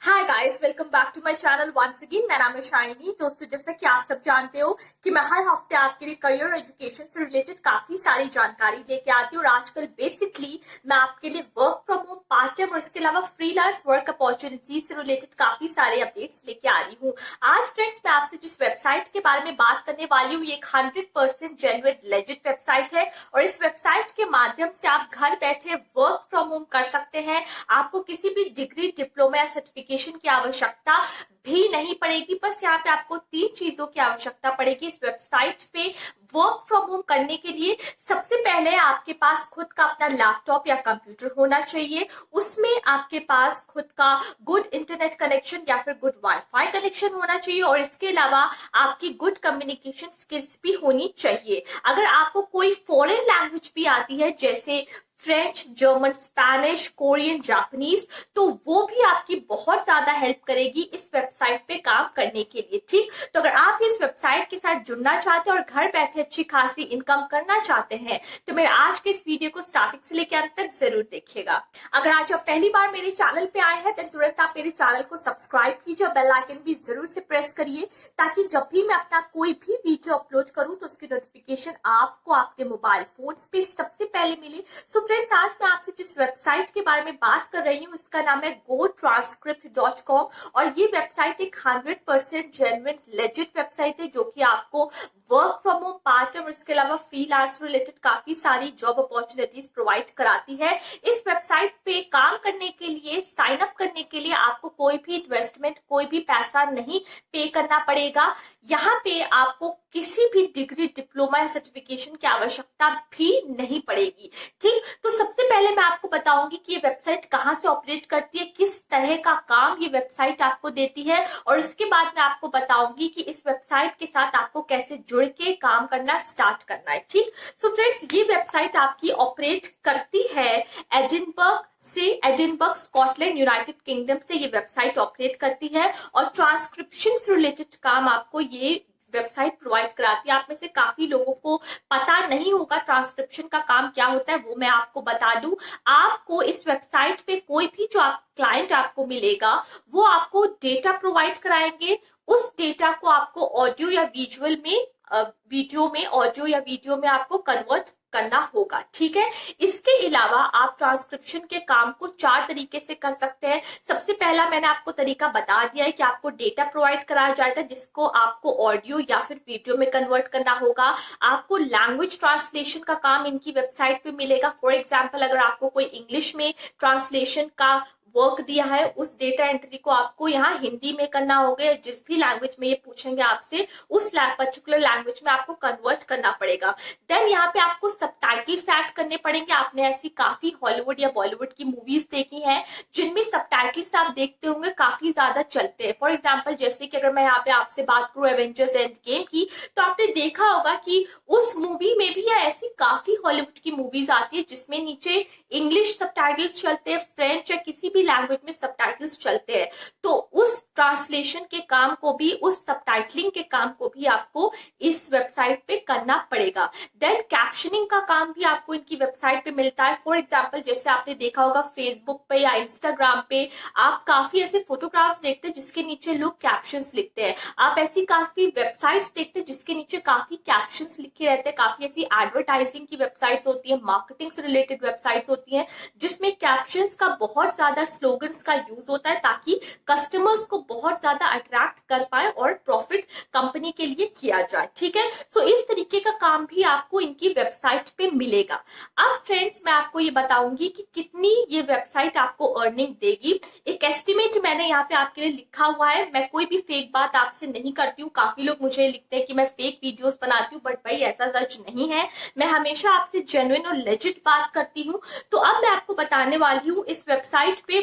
Hi guys, welcome back to my channel once again. मेरा नाम है शाइनी। दोस्तों, जैसा कि आप सब जानते हो कि मैं हर हफ्ते आपके लिए करियर और एजुकेशन से रिलेटेड काफी सारी जानकारी लेके आती हूँ। और आजकल बेसिकली मैं आपके लिए work from home, part time और इसके अलावा फ्रीलांस वर्क अपॉर्चुनिटी से रिलेटेड काफी सारे अपडेट्स लेके आ रही हूँ। आज फ्रेंड्स, मैं आपसे जिस वेबसाइट के बारे में बात करने वाली हूँ, ये एक 100% जेन्युइन लेजिट वेबसाइट है। और इस वेबसाइट के माध्यम से आप घर बैठे वर्क फ्रॉम होम कर सकते हैं। आपको किसी भी डिग्री, डिप्लोमा या सर्टिफिकेशन की आवश्यकता भी नहीं पड़ेगी। बस यहाँ पे आपको 3 चीजों की आवश्यकता पड़ेगी इस वेबसाइट पे वर्क फ्रॉम होम करने के लिए। सबसे पहले आपके पास खुद का अपना लैपटॉप या कंप्यूटर होना चाहिए। उसमें आपके पास खुद का गुड इंटरनेट कनेक्शन या फिर गुड वाईफाई कनेक्शन होना चाहिए। और इसके अलावा आपकी गुड कम्युनिकेशन स्किल्स भी होनी चाहिए। अगर आपको कोई फॉरेन लैंग्वेज भी आती है, जैसे French, German, Spanish, Korean, Japanese, तो वो भी आपकी बहुत ज्यादा हेल्प करेगी इस वेबसाइट पे काम करने के लिए। ठीक, तो अगर आप इस वेबसाइट के साथ जुड़ना चाहते हैं और घर बैठे अच्छी खासी इनकम करना चाहते हैं, तो मेरे आज के इस वीडियो को स्टार्टिंग से लेकर अंत तक जरूर देखिएगा। अगर आज आप पहली बार मेरे चैनल पे आए हैं तो तुरंत आप मेरे चैनल को सब्सक्राइब कीजिए और बेल आइकन भी जरूर से प्रेस करिए, ताकि जब भी मैं अपना कोई भी वीडियो अपलोड करूं तो उसकी नोटिफिकेशन आपको आपके मोबाइल फोन पे सबसे पहले मिले। सो फ्रेंड्स, आज मैं आपसे जिस वेबसाइट के बारे में बात कर रही हूँ, इसका नाम है gotranscript.com। और ये वेबसाइट एक 100% जेन्युइन लेजिट वेबसाइट है, जो कि आपको work from home, part time और इसके अलावा फ्रीलांस रिलेटेड काफी सारी जॉब अपॉर्चुनिटीज प्रोवाइड कराती है। इस वेबसाइट पे काम करने के लिए, साइन अप करने के लिए आपको कोई भी इन्वेस्टमेंट, कोई भी पैसा नहीं पे करना पड़ेगा। यहाँ पे आपको किसी भी डिग्री, डिप्लोमा या सर्टिफिकेशन की आवश्यकता भी नहीं पड़ेगी। ठीक, तो सबसे पहले मैं आपको बताऊंगी कि ये वेबसाइट कहाँ से ऑपरेट करती है, किस तरह का काम ये वेबसाइट आपको देती है, और इसके बाद मैं आपको बताऊंगी कि इस वेबसाइट के साथ आपको कैसे जुड़ के काम करना स्टार्ट करना है। ठीक, सो फ्रेंड्स, ये वेबसाइट आपकी ऑपरेट करती है एडिनबर्ग से। एडिनबर्ग, स्कॉटलैंड, यूनाइटेड किंगडम से ये वेबसाइट ऑपरेट करती है। और ट्रांसक्रिप्शन से रिलेटेड काम आपको ये वेबसाइट प्रोवाइड कराती है। आप में से काफी लोगों को पता नहीं होगा ट्रांसक्रिप्शन का काम क्या होता है, वो मैं आपको बता दूं। आपको इस वेबसाइट पे कोई भी जो क्लाइंट आपको मिलेगा, वो आपको डेटा प्रोवाइड कराएंगे। उस डेटा को आपको ऑडियो या विजुअल में, ऑडियो या वीडियो में आपको कन्वर्ट करना होगा। ठीक है, इसके अलावा आप ट्रांसक्रिप्शन के काम को 4 तरीके से कर सकते हैं। सबसे पहला मैंने आपको तरीका बता दिया है कि आपको डेटा प्रोवाइड कराया जाएगा, जिसको आपको ऑडियो या फिर वीडियो में कन्वर्ट करना होगा। आपको लैंग्वेज ट्रांसलेशन का काम इनकी वेबसाइट पे मिलेगा। फॉर एग्जाम्पल, अगर आपको कोई इंग्लिश में ट्रांसलेशन का वर्क दिया है, उस डेटा एंट्री को आपको यहाँ हिंदी में करना होगा। जिस भी लैंग्वेज में ये पूछेंगे आपसे, उस पर्टिकुलर लैंग्वेज में आपको कन्वर्ट करना पड़ेगा। देन यहाँ पे आपको सबटाइटल्स ऐड करने पड़ेंगे। आपने ऐसी काफी हॉलीवुड या बॉलीवुड की मूवीज देखी हैं, जिनमें सबटाइटल्स आप देखते होंगे काफी ज्यादा चलते हैं। फॉर एग्जाम्पल, जैसे कि अगर मैं यहाँ पे आपसे बात करूं एवेंजर्स एंड गेम की, तो आपने देखा होगा कि उस मूवी में भी, या ऐसी काफी हॉलीवुड की मूवीज आती है जिसमें नीचे इंग्लिश सबटाइटल्स चलते हैं, फ्रेंच या किसी भी लैंग्वेज में सबटाइटल्स चलते हैं। तो उस ट्रांसलेशन के काम को भी, उस सबटाइटलिंग के काम को भी आपको इस वेबसाइट पे करना पड़ेगा। देन कैप्शनिंग का काम भी आपको इनकी वेबसाइट पे मिलता है। फॉर एग्जांपल, जैसे आपने देखा होगा फेसबुक पे या इंस्टाग्राम पे आप काफी ऐसे फोटोग्राफ्स देखते हैं जिसके नीचे लोग कैप्शंस लिखते हैं। आप ऐसी काफी वेबसाइट्स देखते हैं जिसके नीचे काफी कैप्शंस लिखे रहते हैं। काफी ऐसी एडवर्टाइजिंग की वेबसाइट्स होती है, मार्केटिंग से रिलेटेड वेबसाइट्स होती है, जिसमें कैप्शंस का बहुत ज्यादा, स्लोगन्स का यूज होता है, ताकि कस्टमर्स को बहुत ज्यादा अट्रैक्ट कर पाए और प्रॉफिट कंपनी के लिए किया जाए। ठीक है, सो इस तरीके का काम भी आपको इनकी वेबसाइट पे मिलेगा। अब फ्रेंड्स, मैं आपको ये बताऊंगी कि कितनी ये वेबसाइट आपको अर्निंग देगी। एक एस्टिमेट मैंने यहाँ पे आपके लिए लिखा हुआ है। मैं कोई भी फेक बात आपसे नहीं करती हूँ। काफी लोग मुझे लिखते हैं कि मैं फेक वीडियोस बनाती हूँ, बट भाई ऐसा सच नहीं है। मैं हमेशा आपसे जेन्युइन और लेजिट बात करती हूँ। तो अब मैं आपको बताने वाली हूँ इस वेबसाइट पे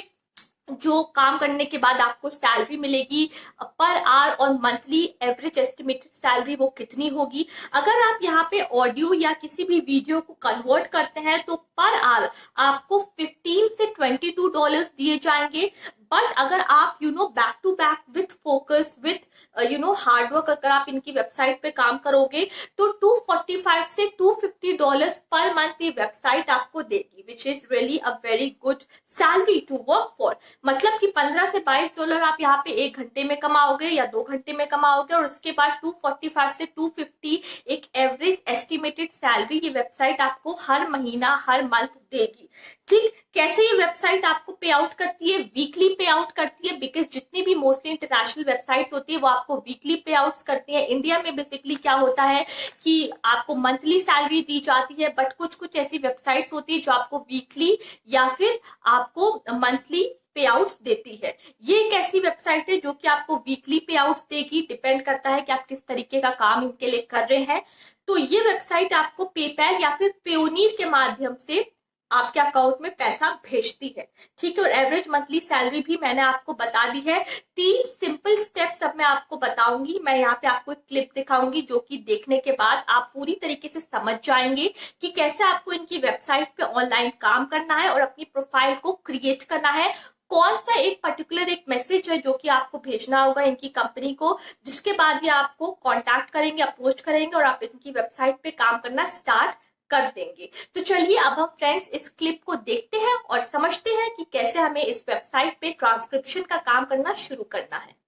जो काम करने के बाद आपको सैलरी मिलेगी पर आवर और मंथली एवरेज एस्टिमेटेड सैलरी वो कितनी होगी। अगर आप यहाँ पे ऑडियो या किसी भी वीडियो को कन्वर्ट करते हैं तो पर आवर आपको 15 से $22 दिए जाएंगे। बट अगर आप back to back with focus, with hard work अगर आप इनकी वेबसाइट पे काम करोगे तो $245 से $250 पर मंथ ये वेबसाइट आपको देगी, which is really a very good salary to work for. मतलब कि $15 से $22 आप यहाँ पे 1 घंटे में कमाओगे या 2 घंटे में कमाओगे, और उसके बाद 245 से 250 एक एवरेज एस्टिमेटेड सैलरी ये वेबसाइट आपको हर महीना हर मंथ देगी। ठीक, कैसे ये वेबसाइट आपको पे आउट करती है? वीकली पे आउट करती है, बिकॉज जितनी भी मोस्टली इंटरनेशनल वेबसाइट्स होती है वो आपको वीकली पे आउट्स करती है। इंडिया में बेसिकली क्या होता है कि आपको मंथली सैलरी दी जाती है, बट कुछ कुछ ऐसी वेबसाइट्स होती है जो आपको वीकली या फिर आपको मंथली पे आउट्स देती है। ये एक ऐसी वेबसाइट है जो कि आपको वीकली पे आउट्स देगी, डिपेंड करता है कि आप किस तरीके का काम इनके लिए कर रहे हैं। तो ये वेबसाइट आपको पेपैल या फिर पेयोनीर के माध्यम से आपके अकाउंट में पैसा भेजती है। ठीक है, और एवरेज मंथली सैलरी भी मैंने आपको बता दी है। 3 सिंपल स्टेप्स अब मैं आपको बताऊंगी। मैं यहाँ पे आपको एक क्लिप दिखाऊंगी जो कि देखने के बाद आप पूरी तरीके से समझ जाएंगे कि कैसे आपको इनकी वेबसाइट पे ऑनलाइन काम करना है और अपनी प्रोफाइल को क्रिएट करना है। कौन सा एक पर्टिकुलर एक मैसेज है जो कि आपको भेजना होगा इनकी कंपनी को, जिसके बाद ये आपको कांटेक्ट करेंगे, अप्रोच करेंगे और आप इनकी वेबसाइट पे काम करना स्टार्ट कर देंगे। तो चलिए अब हम फ्रेंड्स इस क्लिप को देखते हैं और समझते हैं कि कैसे हमें इस वेबसाइट पे ट्रांसक्रिप्शन का काम करना शुरू करना है।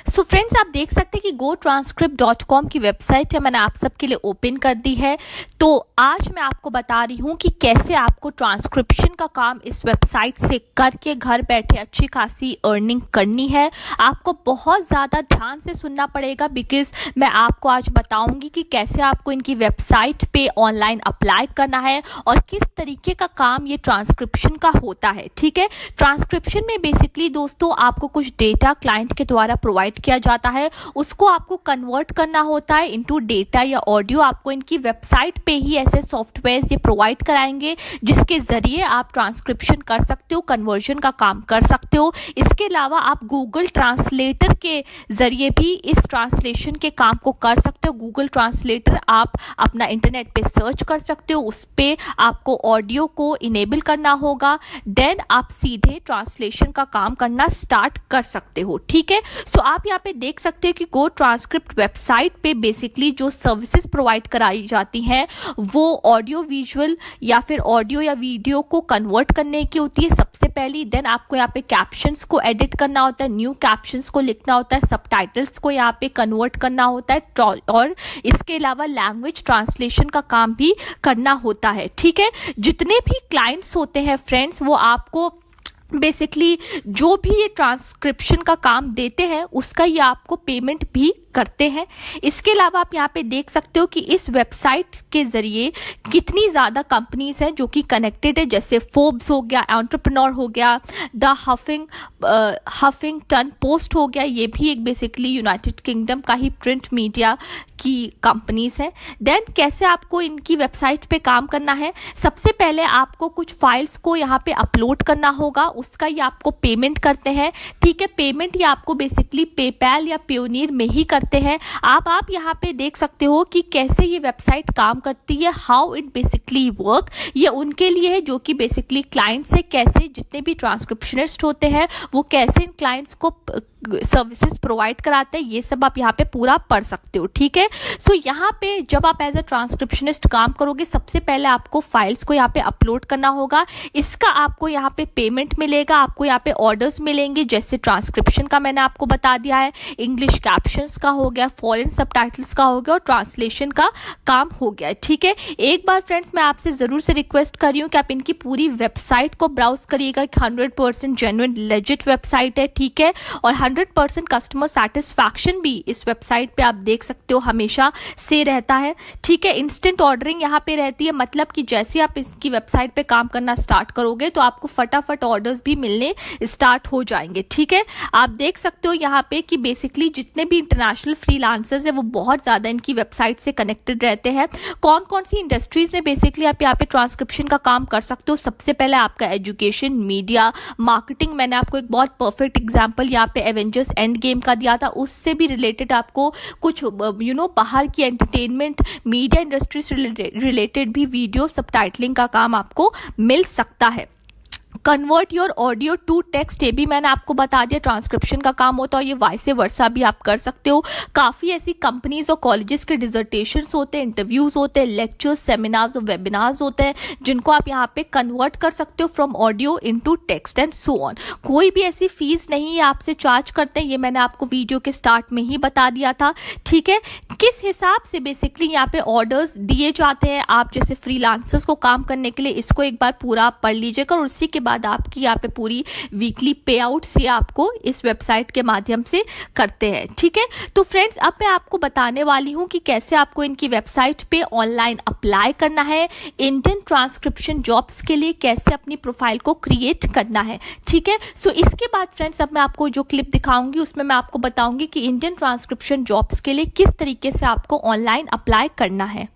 सो फ्रेंड्स, आप देख सकते हैं कि gotranscript.com की वेबसाइट है, मैंने आप सबके लिए ओपन कर दी है। तो आज मैं आपको बता रही हूँ कि कैसे आपको ट्रांसक्रिप्शन का काम इस वेबसाइट से करके घर बैठे अच्छी खासी अर्निंग करनी है। आपको बहुत ज़्यादा ध्यान से सुनना पड़ेगा, बिकॉज मैं आपको आज बताऊंगी कि कैसे आपको इनकी वेबसाइट पे ऑनलाइन अप्लाई करना है और किस तरीके का काम ये ट्रांसक्रिप्शन का होता है। ठीक है, ट्रांसक्रिप्शन में बेसिकली दोस्तों आपको कुछ डेटा क्लाइंट के द्वारा प्रोवाइड किया जाता है, उसको आपको कन्वर्ट करना होता है इनटू डेटा या ऑडियो। आपको इनकी वेबसाइट पे ही ऐसे सॉफ्टवेयर ये प्रोवाइड कराएंगे जिसके जरिए आप ट्रांसक्रिप्शन कर सकते हो, कन्वर्जन का काम कर सकते हो। इसके अलावा आप गूगल ट्रांसलेटर के जरिए भी इस ट्रांसलेशन के काम को कर सकते हो। गूगल ट्रांसलेटर आप अपना इंटरनेट पे सर्च कर सकते हो, उस पे आपको ऑडियो को इनेबल करना होगा, देन आप सीधे ट्रांसलेशन का काम करना स्टार्ट कर सकते हो। ठीक है, सो आप यहाँ पे देख सकते हो कि गो ट्रांसक्रिप्ट वेबसाइट पे बेसिकली जो सर्विसेज प्रोवाइड कराई जाती हैं वो ऑडियो विजुअल या फिर ऑडियो या वीडियो को कन्वर्ट करने की होती है सबसे पहली। देन आपको यहाँ पे कैप्शंस को एडिट करना होता है, न्यू कैप्शंस को लिखना होता है, सबटाइटल्स को यहाँ पे कन्वर्ट करना होता है, और इसके अलावा लैंग्वेज ट्रांसलेशन का काम भी करना होता है। ठीक है, जितने भी क्लाइंट्स होते हैं फ्रेंड्स, वो आपको बेसिकली जो भी ये ट्रांसक्रिप्शन का काम देते हैं उसका ये आपको पेमेंट भी करते हैं। इसके अलावा आप यहाँ पे देख सकते हो कि इस वेबसाइट के जरिए कितनी ज़्यादा कंपनीज हैं जो कि कनेक्टेड है, जैसे फोर्ब्स हो गया, एंटरप्रेन्योर हो गया, द हफिंगटन पोस्ट हो गया, ये भी एक बेसिकली यूनाइटेड किंगडम का ही प्रिंट मीडिया की कंपनीज है। देन कैसे आपको इनकी वेबसाइट पे काम करना है, सबसे पहले आपको कुछ फाइल्स को यहाँ पे अपलोड करना होगा, उसका ये आपको पेमेंट करते हैं। ठीक है, पेमेंट ये आपको बेसिकली पेपैल या पेयोनीर में ही करते हैं। आप यहाँ पे देख सकते हो कि कैसे ये वेबसाइट काम करती है, हाउ इट बेसिकली वर्क। ये उनके लिए है जो कि बेसिकली क्लाइंट से कैसे, जितने भी ट्रांसक्रिप्शनिस्ट होते हैं वो कैसे इन क्लाइंट्स को सर्विसेज प्रोवाइड कराते हैं, ये सब आप यहाँ पे पूरा पढ़ सकते हो। ठीक है, सो यहाँ पे जब आप एज अ ट्रांसक्रिप्शनिस्ट काम करोगे सबसे पहले आपको फाइल्स को यहाँ पे अपलोड करना होगा, इसका आपको यहाँ पे पेमेंट मिलेगा, आपको यहाँ पे ऑर्डर्स मिलेंगे, जैसे ट्रांसक्रिप्शन का मैंने आपको बता दिया है, इंग्लिश कैप्शंस का हो गया, फॉरेन सबटाइटल्स का हो गया और ट्रांसलेशन का काम हो गया। ठीक है, एक बार फ्रेंड्स मैं आपसे जरूर से रिक्वेस्ट कर रही हूँ कि आप इनकी पूरी वेबसाइट को ब्राउज करिएगा। 100% जेन्युइन लेजिट वेबसाइट है। ठीक है, और 100% कस्टमर सेटिस्फैक्शन भी इस वेबसाइट पे आप देख सकते हो हमेशा से रहता है। ठीक है, इंस्टेंट ऑर्डरिंग यहाँ पे रहती है, मतलब कि जैसे आप इसकी वेबसाइट पे काम करना स्टार्ट करोगे तो आपको फटाफट ऑर्डर्स भी मिलने स्टार्ट हो जाएंगे। ठीक है, आप देख सकते हो यहाँ पे कि बेसिकली जितने भी इंटरनेशनल फ्रीलांसर्स है वो बहुत ज्यादा इनकी वेबसाइट से कनेक्टेड रहते हैं। कौन कौन सी इंडस्ट्रीज में बेसिकली आप यहाँ पे ट्रांसक्रिप्शन का काम कर सकते हो, सबसे पहले आपका एजुकेशन, मीडिया, मार्केटिंग। मैंने आपको एक बहुत परफेक्ट एग्जाम्पल यहाँ पे एवेंजर्स एंड गेम का दिया था, उससे भी रिलेटेड आपको कुछ बाहर की एंटरटेनमेंट, मीडिया इंडस्ट्री से रिलेटेड भी वीडियो सबटाइटलिंग का काम आपको मिल सकता है। Convert your audio to text, ये भी मैंने आपको बता दिया ट्रांसक्रिप्शन का काम होता है। ये वाइस वर्सा भी आप कर सकते हो। काफ़ी ऐसी कंपनीज और कॉलेजेस के डिजर्टेशंस होते हैं, इंटरव्यूज होते हैं, लेक्चर्स, सेमिनार्स और वेबिनार्स होते हैं जिनको आप यहाँ पे कन्वर्ट कर सकते हो from audio into text and so on. कोई भी ऐसी फीस नहीं है आपसे चार्ज करते हैं, ये मैंने आपको वीडियो के स्टार्ट में ही बता दिया था। ठीक है, किस हिसाब से बेसिकली यहाँ पे ऑर्डर्स दिए जाते हैं आप जैसे फ्रीलांसर्स को काम करने के लिए, इसको एक बार पूरा पढ़ लीजिएगा और उसी के बाद आपकी यहाँ पे पूरी वीकली पे आउट्स ये आपको इस वेबसाइट के माध्यम से करते हैं। ठीक है, तो फ्रेंड्स अब मैं आपको बताने वाली हूँ कि कैसे आपको इनकी वेबसाइट पे ऑनलाइन अप्लाई करना है, इंडियन ट्रांसक्रिप्शन जॉब्स के लिए कैसे अपनी प्रोफाइल को क्रिएट करना है। ठीक है, सो इसके बाद फ्रेंड्स अब मैं आपको जो क्लिप दिखाऊंगी उसमें मैं आपको बताऊंगी कि इंडियन ट्रांसक्रिप्शन जॉब्स के लिए किस तरीके से आपको ऑनलाइन अप्लाई करना है।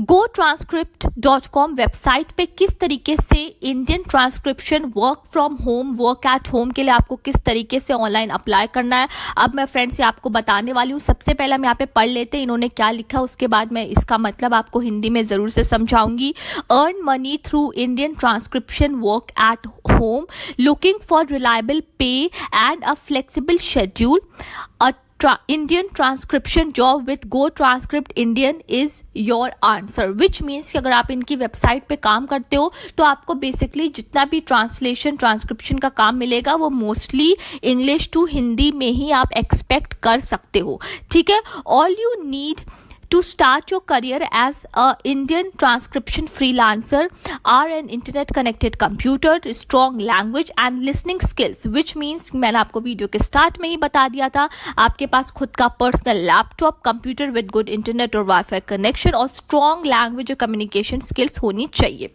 GoTranscript.com वेबसाइट पे किस तरीके से Indian transcription work from home, work at home के लिए आपको किस तरीके से ऑनलाइन अप्लाई करना है, अब मैं फ्रेंड्स ये आपको बताने वाली हूँ। सबसे पहले हम यहाँ पे पढ़ लेते हैं इन्होंने क्या लिखा, उसके बाद मैं इसका मतलब आपको हिंदी में जरूर से समझाऊंगी। Earn money through Indian transcription work at home, looking for reliable pay and a flexible schedule, Indian transcription job with GoTranscript Indian is your answer, which means कि अगर आप इनकी वेबसाइट पे काम करते हो तो आपको बेसिकली जितना भी ट्रांसलेशन ट्रांसक्रिप्शन का काम मिलेगा वो मोस्टली इंग्लिश टू हिंदी में ही आप एक्सपेक्ट कर सकते हो। ठीक है, all you need to start your career as a Indian transcription freelancer are an internet connected computer, strong language and listening skills, which means मैंने आपको वीडियो के स्टार्ट में ही बता दिया था, आपके पास खुद का personal laptop, computer with good internet और वाईफाई कनेक्शन और स्ट्रॉन्ग लैंग्वेज और कम्युनिकेशन स्किल्स होनी चाहिए।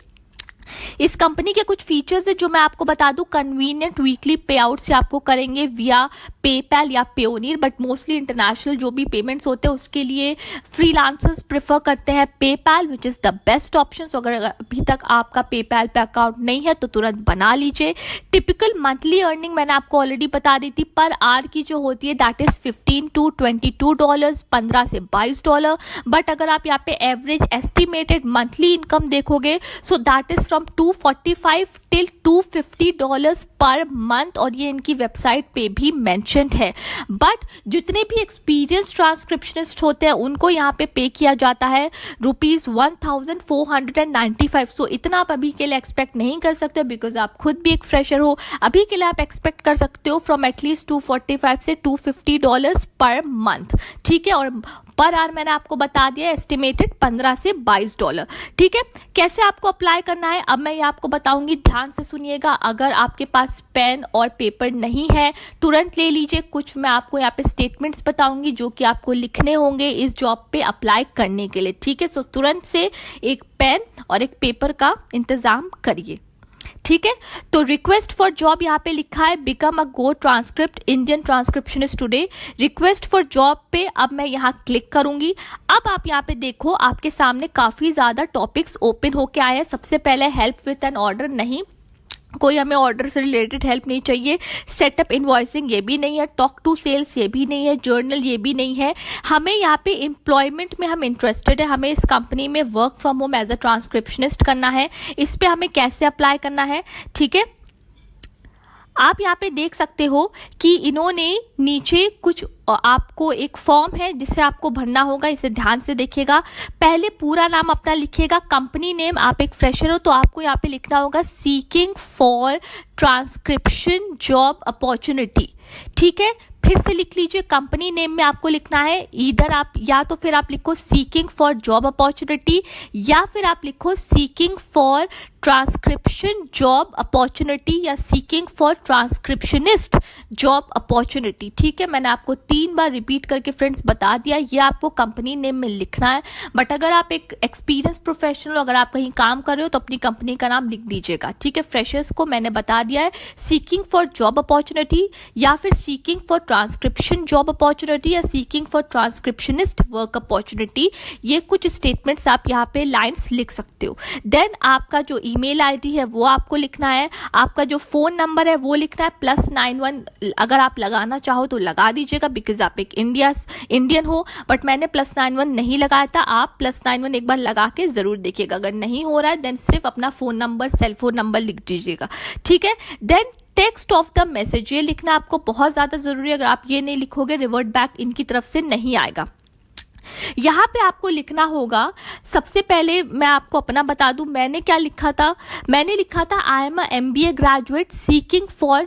इस कंपनी के कुछ फीचर्स है जो मैं आपको बता दूं। कन्वीनियंट वीकली पे आउट से आपको करेंगे विया पेपैल या पेयोनियर, बट मोस्टली इंटरनेशनल जो भी पेमेंट्स होते हैं उसके लिए फ्रीलांसर्स प्रेफर करते हैं PayPal, which is the best option. अगर अभी तक आपका पेपैल पे अकाउंट नहीं है तो तुरंत बना लीजिए। टिपिकल मंथली अर्निंग मैंने आपको ऑलरेडी बता दी थी, पर आवर की जो होती है दैट इज $15 to $22, $15 से $22। बट अगर आप यहाँ पे एवरेज एस्टिमेटेड मंथली इनकम देखोगे so that is from $245 till $250 per month, और ये इनकी वेबसाइट पे भी मेंशन्ड है। बट जितने भी एक्सपीरियंस ट्रांसक्रिप्शनिस्ट होते हैं उनको यहाँ पे किया जाता है ₹1495। सो इतना आप अभी के लिए एक्सपेक्ट नहीं कर सकते बिकॉज आप खुद भी एक फ्रेशर हो। अभी के लिए आप एक्सपेक्ट कर सकते हो फ्रॉम एटलीस्ट $245 से $250 पर मंथ। ठीक है, और पर आवर मैंने आपको बता दिया एस्टिमेटेड $15 से $22। ठीक है, कैसे आपको अप्लाई करना है अब मैं ये आपको बताऊंगी, ध्यान से सुनिएगा। अगर आपके पास पेन और पेपर नहीं है तुरंत ले लीजिए। कुछ मैं आपको यहाँ पे स्टेटमेंट्स बताऊंगी जो कि आपको लिखने होंगे इस जॉब पे अप्लाई करने के लिए। ठीक है, सो तुरंत से एक पेन और एक पेपर का इंतजाम करिए। ठीक है, तो रिक्वेस्ट फॉर जॉब यहाँ पे लिखा है become a go transcript Indian transcriptionist today, request for job पे अब मैं यहाँ क्लिक करूंगी। अब आप यहाँ पे देखो आपके सामने काफी ज्यादा टॉपिक्स ओपन होके आए हैं। सबसे पहले हेल्प विथ एन ऑर्डर, नहीं कोई हमें ऑर्डर से रिलेटेड हेल्प नहीं चाहिए। सेटअप इनवॉइसिंग ये भी नहीं है, टॉक टू सेल्स ये भी नहीं है, जर्नल ये भी नहीं है। हमें यहाँ पे एम्प्लॉयमेंट में हम इंटरेस्टेड है, हमें इस कंपनी में work from home as a transcriptionist करना है। इस पे हमें कैसे अप्लाई करना है, ठीक है, आप यहाँ पे देख सकते हो कि इन्होंने नीचे कुछ आपको एक फॉर्म है जिसे आपको भरना होगा, इसे ध्यान से देखिएगा। पहले पूरा नाम अपना लिखिएगा, कंपनी नेम, आप एक फ्रेशर हो तो आपको यहाँ पे लिखना होगा seeking for transcription job opportunity. ठीक है, फिर से लिख लीजिए, कंपनी नेम में आपको लिखना है इधर आप या तो फिर आप लिखो सीकिंग फॉर जॉब अपॉर्चुनिटी या फिर आप लिखो seeking for transcription job opportunity या seeking for transcriptionist job opportunity. ठीक है, मैंने आपको 3 बार रिपीट करके फ्रेंड्स बता दिया, ये आपको कंपनी नेम में लिखना है। बट अगर आप एक एक्सपीरियंस प्रोफेशनल, अगर आप कहीं काम कर रहे हो तो अपनी कंपनी का नाम लिख दीजिएगा। ठीक है, फ्रेशर्स को मैंने बता दिया है सीकिंग फॉर जॉब अपॉर्चुनिटी या फिर seeking for transcription job opportunity या seeking for transcriptionist work opportunity, ये कुछ स्टेटमेंट्स आप यहाँ पे लाइन्स लिख सकते हो। देन आपका जो ईमेल आईडी है वो आपको लिखना है, आपका जो फ़ोन नंबर है वो लिखना है, +91 अगर आप लगाना चाहो तो लगा दीजिएगा बिकॉज आप एक इंडियन हो, बट मैंने +91 नहीं लगाया था। आप +91 एक बार लगा के ज़रूर देखिएगा, अगर नहीं हो रहा है देन सिर्फ अपना phone number, cell phone number लिख दीजिएगा, ठीक है। Then text of the message, ये लिखना आपको बहुत ज़्यादा ज़रूरी है। अगर आप ये नहीं लिखोगे रिवर्ट बैक इनकी तरफ से नहीं आएगा। यहाँ पे आपको लिखना होगा, सबसे पहले मैं आपको अपना बता दूं मैंने क्या लिखा था। मैंने लिखा था आई am a MBA graduate seeking for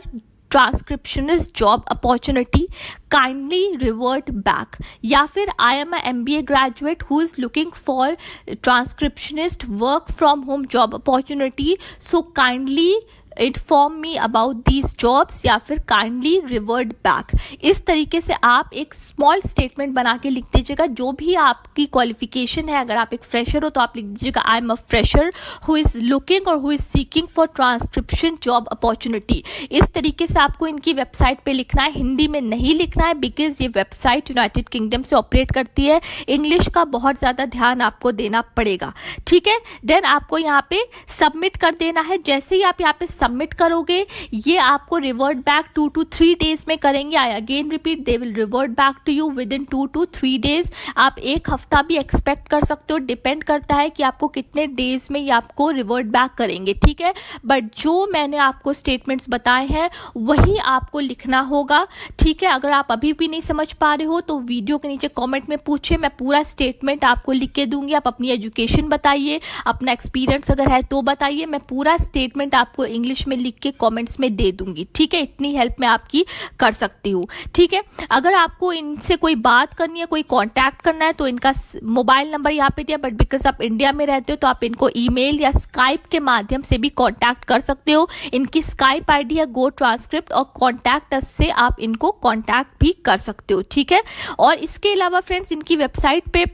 transcriptionist job opportunity, kindly revert back, या फिर आई am a MBA graduate who is looking for transcriptionist work from home job opportunity, so kindly inform me about these jobs, या फिर kindly revert back. इस तरीके से आप एक small statement बना के लिख दीजिएगा। जो भी आपकी क्वालिफिकेशन है, अगर आप एक फ्रेशर हो तो आप लिख दीजिएगा I am a fresher who is looking और who is seeking for transcription job opportunity. इस तरीके से आपको इनकी वेबसाइट पे लिखना है, हिंदी में नहीं लिखना है बिकॉज ये वेबसाइट यूनाइटेड किंगडम से ऑपरेट करती है। इंग्लिश का बहुत ज़्यादा ध्यान आपको देना पड़ेगा, ठीक है। देन आपको यहाँ पे सबमिट कर देना है। जैसे ही आप यहाँ पे सबमिट करोगे ये आपको रिवर्ट बैक 2 to 3 डेज में करेंगे। I again repeat, they will revert back to you within 2 to 3 days. आप एक हफ्ता भी एक्सपेक्ट कर सकते हो, डिपेंड करता है कि आपको कितने डेज में ये आपको रिवर्ट बैक करेंगे, ठीक है। बट जो मैंने आपको स्टेटमेंट्स बताए हैं वही आपको लिखना होगा, ठीक है। अगर आप अभी भी नहीं समझ पा रहे हो तो वीडियो के नीचे कॉमेंट में पूछिए, मैं पूरा स्टेटमेंट आपको लिख के दूंगी। आप अपनी एजुकेशन बताइए, अपना एक्सपीरियंस अगर है तो बताइए, मैं पूरा स्टेटमेंट आपको इंग्लिश में लिख के कमेंट्स में दे दूंगी, ठीक है। इतनी हेल्प मैं आपकी कर सकती हूँ, ठीक है। अगर आपको इनसे कोई बात करनी है, कोई कांटेक्ट करना है तो इनका मोबाइल नंबर यहाँ पे दिया, बट बिकॉज आप इंडिया में रहते हो तो आप इनको ईमेल या स्काइप के माध्यम से भी कांटेक्ट कर सकते हो। इनकी स्काइप आईडी है गो ट्रांसक्रिप्ट और कॉन्टैक्ट अस से आप इनको कॉन्टैक्ट भी कर सकते हो, ठीक है। और इसके अलावा फ्रेंड्स इनकी वेबसाइट पे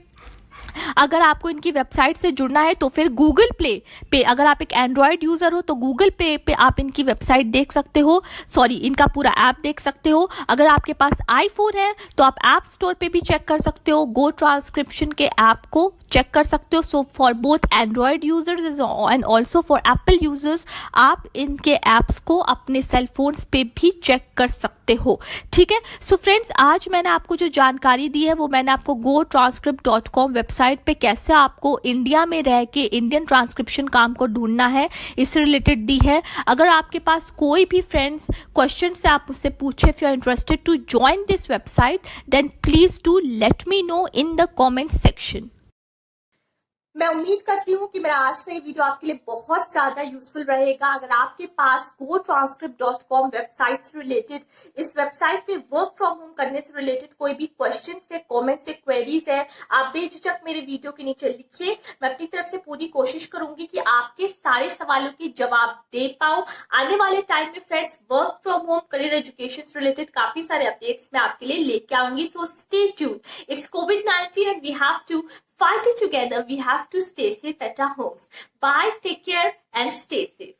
अगर आपको इनकी वेबसाइट से जुड़ना है तो फिर गूगल प्ले पे, अगर आप एक एंड्रॉयड यूजर हो तो गूगल पे आप इनकी वेबसाइट देख सकते हो, इनका पूरा ऐप देख सकते हो। अगर आपके पास आईफोन है तो आप ऐप स्टोर पे भी चेक कर सकते हो, गो ट्रांसक्रिप्शन के ऐप को चेक कर सकते हो। So for both Android users and also for Apple users आप इनके ऐप्स को अपने सेल फोन्स पे भी चेक कर सकते हो, ठीक है। सो फ्रेंड्स आज मैंने आपको जो जानकारी दी है वो मैंने आपको gotranscript.com वेबसाइट पे कैसे आपको इंडिया में रह के इंडियन ट्रांसक्रिप्शन काम को ढूंढना है इससे रिलेटेड दी है। अगर आपके पास कोई भी फ्रेंड्स क्वेश्चन से आप उससे पूछे, if you are interested to join this website then please do let me know in the comment section. मैं उम्मीद करती हूँ कि मेरा आज का ये वीडियो आपके लिए बहुत ज्यादा यूजफुल रहेगा। अगर आपके पास gotranscript.com वेबसाइट से रिलेटेड, इस वेबसाइट पे वर्क फ्रॉम होम करने से रिलेटेड कोई भी क्वेश्चन है, कमेंट्स है, क्वेरीज है, आप बेझिझक मेरे वीडियो के नीचे लिखिए। मैं अपनी तरफ से पूरी कोशिश करूंगी कि आपके सारे सवालों के जवाब दे पाऊं। आने वाले टाइम में friends work from home, career education से रिलेटेड काफी सारे अपडेट्स मैं आपके लिए लेके आऊंगी। So stay tuned. It's COVID-19 and we have to fight it together. We have to stay safe at our homes. Bye, take care and stay safe.